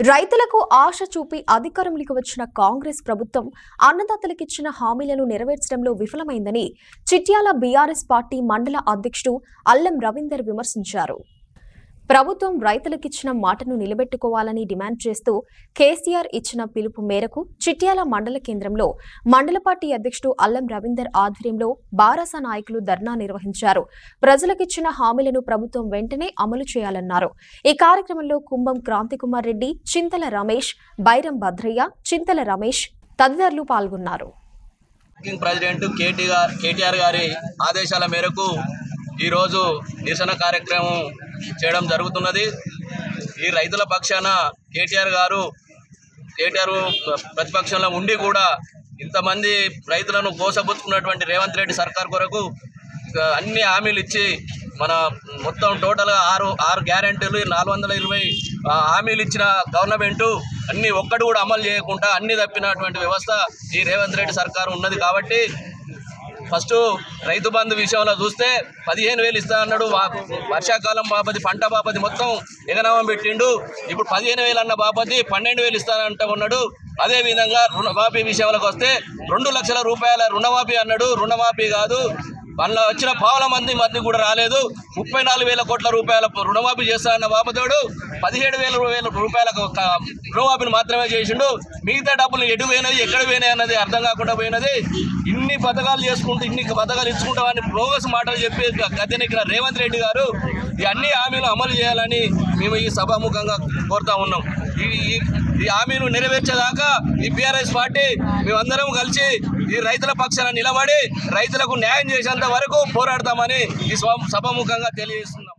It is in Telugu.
రైతులకు ఆశ చూపి అధికారంలోకి వచ్చిన కాంగ్రెస్ ప్రభుత్వం అన్నదాతలకు ఇచ్చిన హామీలను నెరవేర్చడంలో విఫలమైందని చిట్యాల బీఆర్ఎస్ పార్టీ మండల అధ్యక్షుడు అల్లం రవీందర్ విమర్శించారు. ప్రభుత్వం రైతులకిచ్చిన మాటను నిలబెట్టుకోవాలని డిమాండ్ చేస్తూ కేసీఆర్ ఇచ్చిన పిలుపు మేరకు చిట్యాల మండల కేంద్రంలో మండల పార్టీ అధ్యక్షుడు అల్లం రవీందర్ ఆధ్వర్యంలో బారాస నాయకులు ధర్నా నిర్వహించారు. ప్రజలకిచ్చిన హామీలను ప్రభుత్వం వెంటనే అమలు చేయాలన్నారు. ఈ కార్యక్రమంలో కుంభం క్రాంతికుమార్ రెడ్డి, చింతల రమేష్, బైరం భద్రయ్య, చింతల రమేష్ తదితరులు పాల్గొన్నారు. ప్రెసిడెంట్ కేటీఆర్ గారి ఆదేశాల మేరకు ఈరోజు నిరసన కార్యక్రమం చేయడం జరుగుతున్నది. ఈ రైతుల పక్షాన కేటీఆర్ ప్రతిపక్షంలో ఉండి కూడా ఇంతమంది రైతులను కోసపుచ్చుకున్నటువంటి రేవంత్ రెడ్డి సర్కార్ కొరకు అన్ని హామీలు ఇచ్చి మన మొత్తం టోటల్గా ఆరు గ్యారెంటీలు 420 హామీలు ఇచ్చిన గవర్నమెంటు అన్ని ఒక్కటి కూడా అమలు చేయకుండా అన్ని తప్పినటువంటి వ్యవస్థ ఈ రేవంత్ రెడ్డి సర్కారు ఉన్నది. కాబట్టి ఫస్ట్ రైతు బంధు విషయంలో చూస్తే 15,000 ఇస్తా అన్నాడు. వర్షాకాలం బాపతి, పంట బాపతి మొత్తం ఎగనామం పెట్టిండు. ఇప్పుడు 15,000 అన్న బాపతి 12,000 ఇస్తానంట ఉన్నాడు. అదేవిధంగా రుణమాఫీ విషయంలోకి వస్తే 2 లక్షల రూపాయల రుణమాఫీ అన్నాడు. రుణమాఫీ కాదు, అందులో వచ్చిన పావుల మంది కూడా రాలేదు. 34,000 కోట్ల రూపాయల రుణమాఫీ చేస్తానన్న బాపతోడు 17,000 రూపాయల రుణమాఫీని మాత్రమే చేసిండు. మిగతా డబ్బులు ఎటు పోయినది, ఎక్కడ పోయినాయి అన్నది అర్థం కాకుండా పోయినది. ఇన్ని పథకాలు చేసుకుంటూ ఇన్ని పథకాలు ఇచ్చుకుంటామని ప్రోగస్ మాటలు చెప్పి గద్దెనెక్కిన రేవంత్ రెడ్డి గారు ఈ అన్ని హామీలు అమలు చేయాలని మేము ఈ సభాముఖంగా కోరుతా ఉన్నాం. ఈ హామీలు నెరవేర్చేదాకా ఈ బీఆర్ఎస్ పార్టీ మేమందరం కలిసి ఈ రైతుల పక్షాన నిలబడి రైతులకు న్యాయం చేసేంత వరకు పోరాడతామని ఈ సభాముఖంగా తెలియజేస్తున్నాం.